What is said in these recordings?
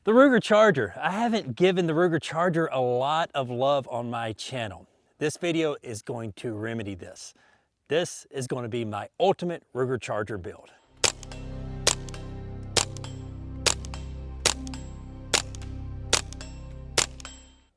The Ruger Charger. I haven't given the Ruger Charger a lot of love on my channel. This video is going to remedy this. This is going to be my ultimate Ruger Charger build.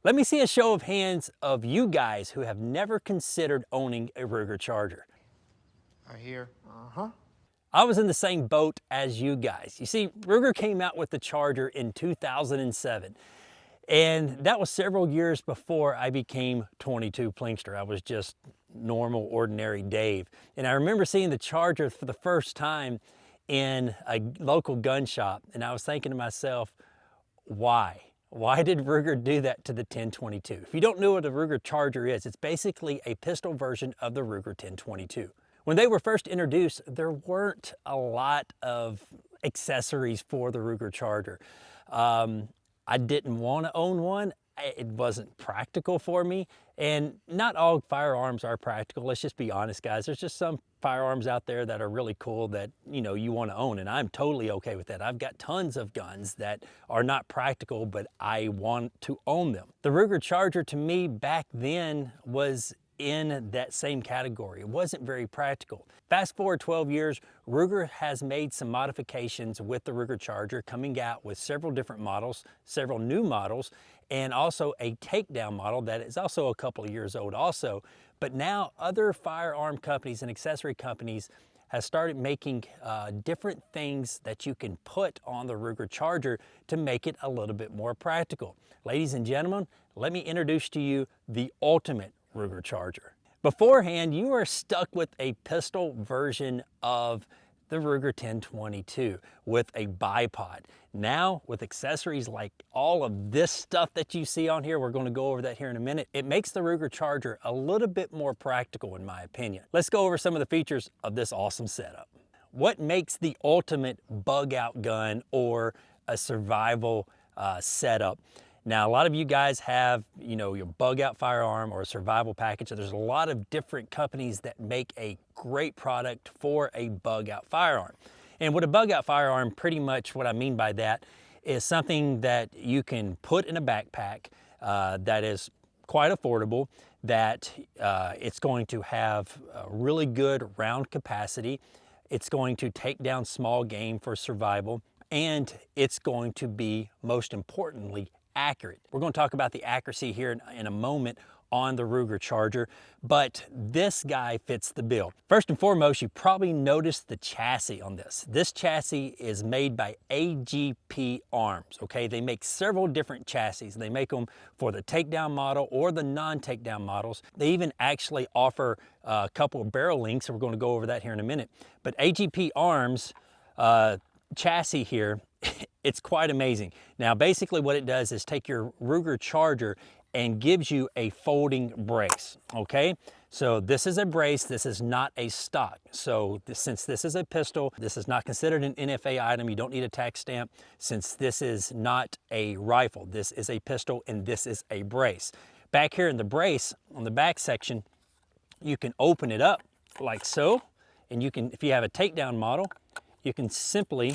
Let me see a show of hands of you guys who have never considered owning a Ruger Charger. I hear. I was in the same boat as you guys. You see, Ruger came out with the Charger in 2007. And that was several years before I became 22 Plinkster. I was just normal, ordinary Dave. And I remember seeing the Charger for the first time in a local gun shop. And I was thinking to myself, why? Why did Ruger do that to the 1022? If you don't know what a Ruger Charger is, it's basically a pistol version of the Ruger 1022. When they were first introduced, there weren't a lot of accessories for the Ruger Charger. I didn't want to own one. It wasn't practical for me. And not all firearms are practical. Let's just be honest, guys. There's just some firearms out there that are really cool that, you want to own. And I'm totally okay with that. I've got tons of guns that are not practical, but I want to own them. The Ruger Charger to me back then was in that same category. It wasn't very practical. Fast forward 12 years, Ruger has made some modifications with the Ruger Charger, coming out with several different models, several new models, and also a takedown model that is also a couple of years old also. But now other firearm companies and accessory companies have started making different things that you can put on the Ruger Charger to make it a little bit more practical. Ladies and gentlemen, let me introduce to you the ultimate Ruger Charger. Beforehand, you are stuck with a pistol version of the Ruger 1022 with a bipod. Now, with accessories like all of this stuff that you see on here, we're going to go over that here in a minute, it makes the Ruger Charger a little bit more practical in my opinion. Let's go over some of the features of this awesome setup. What makes the ultimate bug out gun or a survival setup? Now, a lot of you guys have, your bug out firearm or a survival package. So there's a lot of different companies that make a great product for a bug out firearm. And with a bug out firearm, pretty much what I mean by that is something that you can put in a backpack that is quite affordable, that it's going to have a really good round capacity. It's going to take down small game for survival, and it's going to be, most importantly, accurate. We're going to talk about the accuracy here in a moment on the Ruger Charger, but this guy fits the bill. First and foremost, you probably noticed the chassis on this. This chassis is made by AGP Arms, okay? They make several different chassis. They make them for the takedown model or the non-takedown models. They even actually offer a couple of barrel links, and we're going to go over that here in a minute. But AGP Arms chassis here, it's quite amazing. Now, basically what it does is take your Ruger Charger and gives you a folding brace, okay? So this is a brace, this is not a stock. So since this is a pistol, this is not considered an NFA item, you don't need a tax stamp. Since this is not a rifle, this is a pistol and this is a brace. Back here in the brace, on the back section, you can open it up like so, and you can, if you have a takedown model, you can simply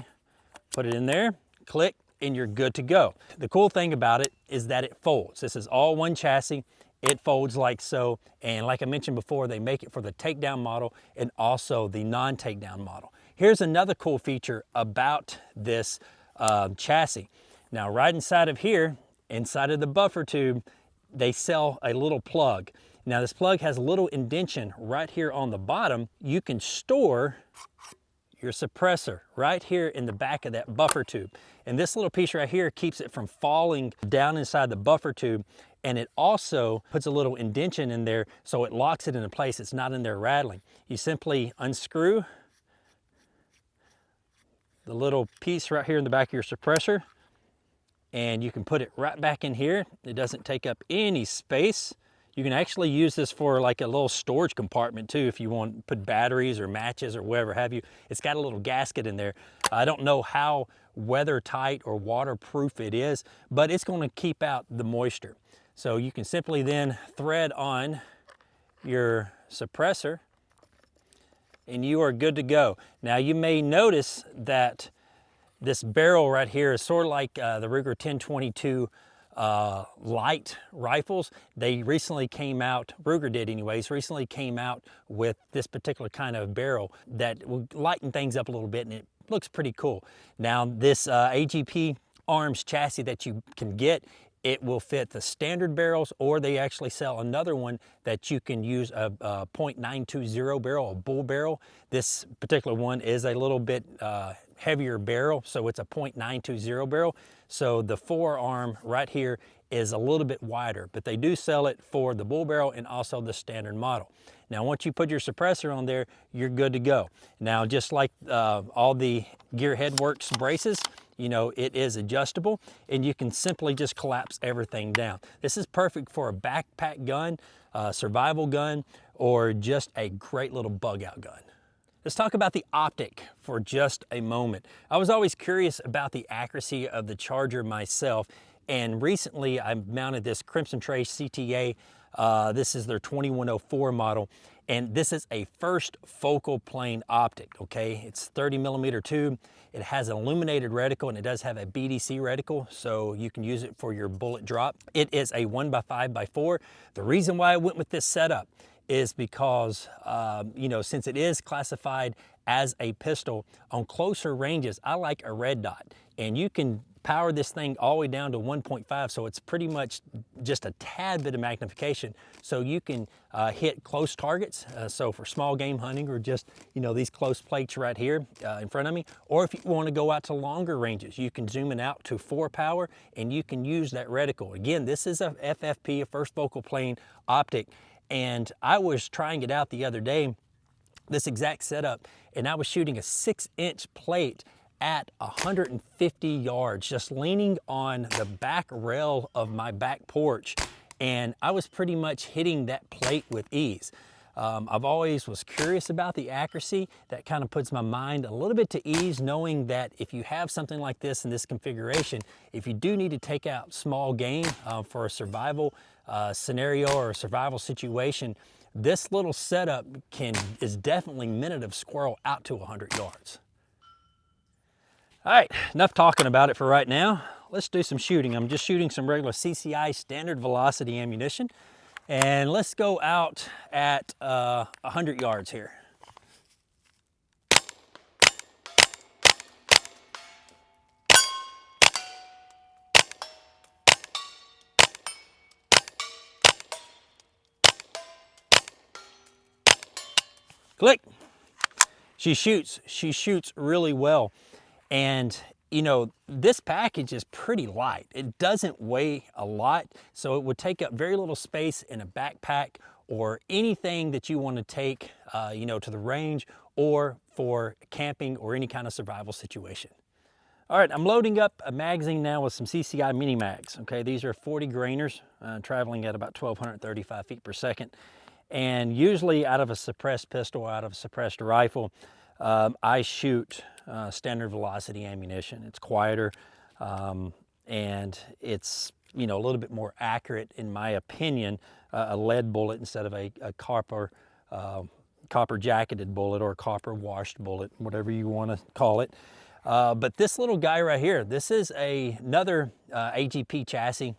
put it in there, click, and you're good to go. The cool thing about it is that it folds. This is all one chassis. It folds like so. And like I mentioned before, they make it for the takedown model and also the non-takedown model. Here's another cool feature about this chassis. Now, right inside of here, inside of the buffer tube, they sell a little plug. Now, this plug has a little indentation right here on the bottom. You can store your suppressor right here in the back of that buffer tube. And this little piece right here keeps it from falling down inside the buffer tube. And it also puts a little indentation in there so it locks it into place. It's not in there rattling. You simply unscrew the little piece right here in the back of your suppressor, and you can put it right back in here. It doesn't take up any space. You can actually use this for like a little storage compartment too if you want to put batteries or matches or whatever have you. It's got a little gasket in there. I don't know how weather tight or waterproof it is, but it's going to keep out the moisture. So you can simply then thread on your suppressor and you are good to go. Now you may notice that This barrel right here is sort of like the Ruger 1022 light rifles. They recently came out, Ruger did anyways, recently came out with this particular kind of barrel that will lighten things up a little bit, and it looks pretty cool. Now this AGP Arms chassis that you can get, it will fit the standard barrels, or they actually sell another one that you can use a .920 barrel, a bull barrel. This particular one is a little bit heavier barrel, so it's a .920 barrel. So the forearm right here is a little bit wider, but they do sell it for the bull barrel and also the standard model. Now, once you put your suppressor on there, you're good to go. Now, just like all the Gearhead Works braces, you know, it is adjustable, and you can simply just collapse everything down. This is perfect for a backpack gun, survival gun, or just a great little bug out gun. Let's talk about the optic for just a moment. I was always curious about the accuracy of the Charger myself, and recently I mounted this Crimson Trace CTA. This is their 2104 model, and this is a first focal plane optic, okay? It's 30mm tube. It has an illuminated reticle, and it does have a BDC reticle, so you can use it for your bullet drop. It is a 1x5x4. The reason why I went with this setup is because, you know, since it is classified as a pistol, on closer ranges, I like a red dot. And you can power this thing all the way down to 1.5, so it's pretty much just a tad bit of magnification. So you can hit close targets, so for small game hunting, or just, you know, these close plates right here in front of me. Or if you want to go out to longer ranges, you can zoom it out to 4 power, and you can use that reticle. Again, this is a FFP, a first focal plane optic. And I was trying it out the other day, this exact setup, and I was shooting a 6-inch plate at 150 yards, just leaning on the back rail of my back porch. And I was pretty much hitting that plate with ease. I've always was curious about the accuracy. That kind of puts my mind a little bit to ease, knowing that if you have something like this in this configuration, if you do need to take out small game for a survival scenario or a survival situation, this little setup is definitely minute of squirrel out to 100 yards. All right, enough talking about it for right now. Let's do some shooting. I'm just shooting some regular CCI standard velocity ammunition. And let's go out at 100 yards here. Click. She shoots really well. And you know, this package is pretty light. It doesn't weigh a lot, so it would take up very little space in a backpack or anything that you want to take, you know, to the range or for camping or any kind of survival situation. All right, I'm loading up a magazine now with some CCI mini mags. Okay, these are 40 grainers, traveling at about 1,235 feet per second. And usually out of a suppressed pistol, out of a suppressed rifle, I shoot standard velocity ammunition. It's quieter, and it's, you know, a little bit more accurate, in my opinion, a lead bullet instead of a copper jacketed bullet or a copper washed bullet, whatever you want to call it. But this little guy right here, this is another AGP chassis,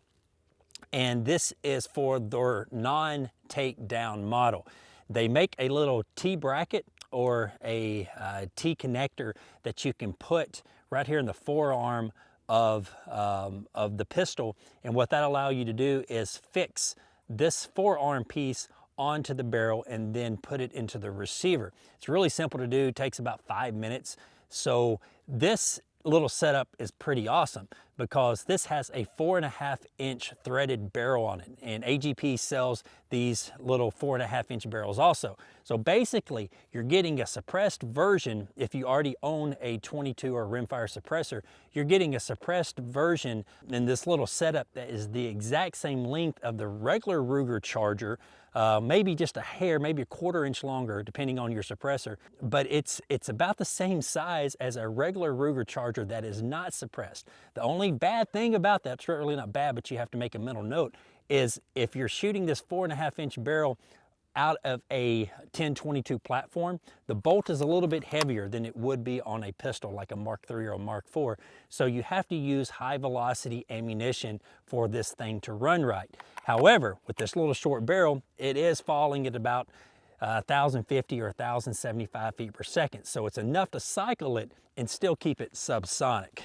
and this is for their non-takedown model. They make a little T-bracket or a T-connector that you can put right here in the forearm of the pistol. And what that allows you to do is fix this forearm piece onto the barrel and then put it into the receiver. It's really simple to do, takes about 5 minutes. So this little setup is pretty awesome because this has a 4.5-inch threaded barrel on it, and AGP sells these little 4.5-inch barrels also. So basically you're getting a suppressed version. If you already own a 22 or rimfire suppressor, you're getting a suppressed version in this little setup that is the exact same length of the regular Ruger Charger, maybe just a hair, maybe a 1/4 inch longer depending on your suppressor, but it's about the same size as a regular Ruger Charger that is not suppressed. The only bad thing about that, it's really not bad, but you have to make a mental note, is if you're shooting this 4.5-inch barrel out of a 1022 platform, the bolt is a little bit heavier than it would be on a pistol like a Mark III or a Mark IV. So you have to use high velocity ammunition for this thing to run right. However, with this little short barrel, it is falling at about 1,050 or 1,075 feet per second. So it's enough to cycle it and still keep it subsonic.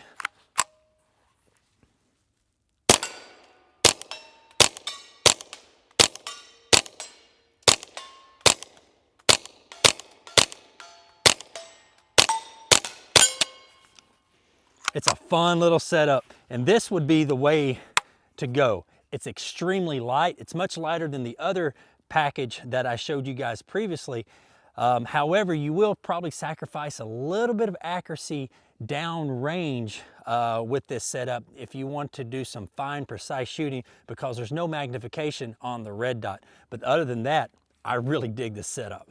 It's a fun little setup, and this would be the way to go. It's extremely light. It's much lighter than the other package that I showed you guys previously. However, you will probably sacrifice a little bit of accuracy downrange with this setup if you want to do some fine, precise shooting, because there's no magnification on the red dot. But other than that, I really dig this setup.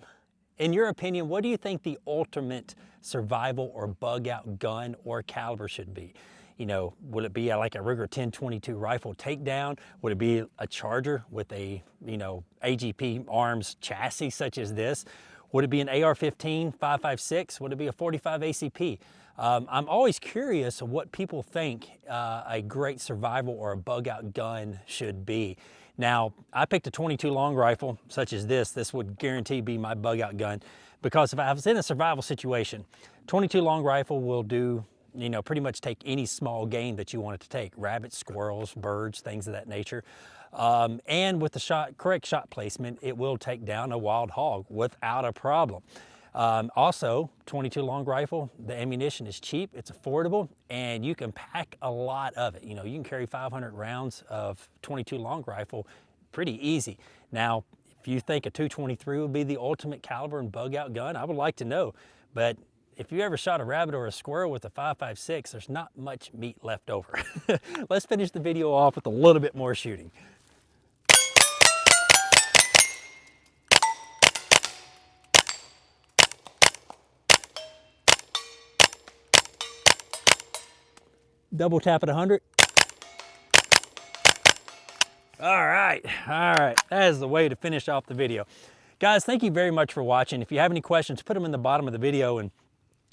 In your opinion, what do you think the ultimate survival or bug out gun or caliber should be? You know, would it be like a Ruger 1022 rifle takedown? Would it be a Charger with a, you know, AGP arms chassis such as this? Would it be an AR-15 5.56? Would it be a 45 ACP? I'm always curious of what people think a great survival or a bug out gun should be. Now, I picked a 22 long rifle such as this. This would guarantee be my bug out gun, because if I was in a survival situation, 22 long rifle will do, you know, pretty much take any small game that you want it to take: rabbits, squirrels, birds, things of that nature. And with the correct shot placement, it will take down a wild hog without a problem. Also, 22 long rifle, the ammunition is cheap, it's affordable, and you can pack a lot of it. You know, you can carry 500 rounds of 22 long rifle pretty easy. Now, if you think a 223 would be the ultimate caliber and bug out gun, I would like to know. But if you ever shot a rabbit or a squirrel with a 5.56, there's not much meat left over. Let's finish the video off with a little bit more shooting. Double tap at 100. All right, that is the way to finish off the video. Guys, thank you very much for watching. If you have any questions, put them in the bottom of the video, and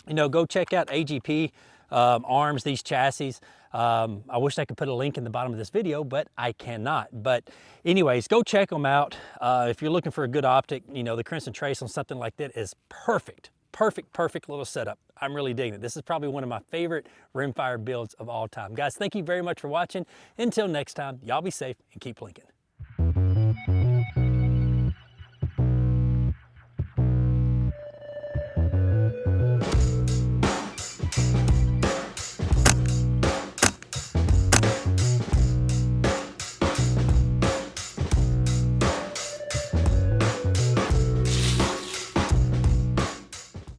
you know, go check out AGP arms, these chassis. I wish I could put a link in the bottom of this video, but I cannot. But anyways, go check them out. If you're looking for a good optic, you know, the Crimson Trace on something like that is perfect. Perfect little setup. I'm really digging it. This is probably one of my favorite rimfire builds of all time. Guys, thank you very much for watching. Until next time, y'all be safe and keep blinking.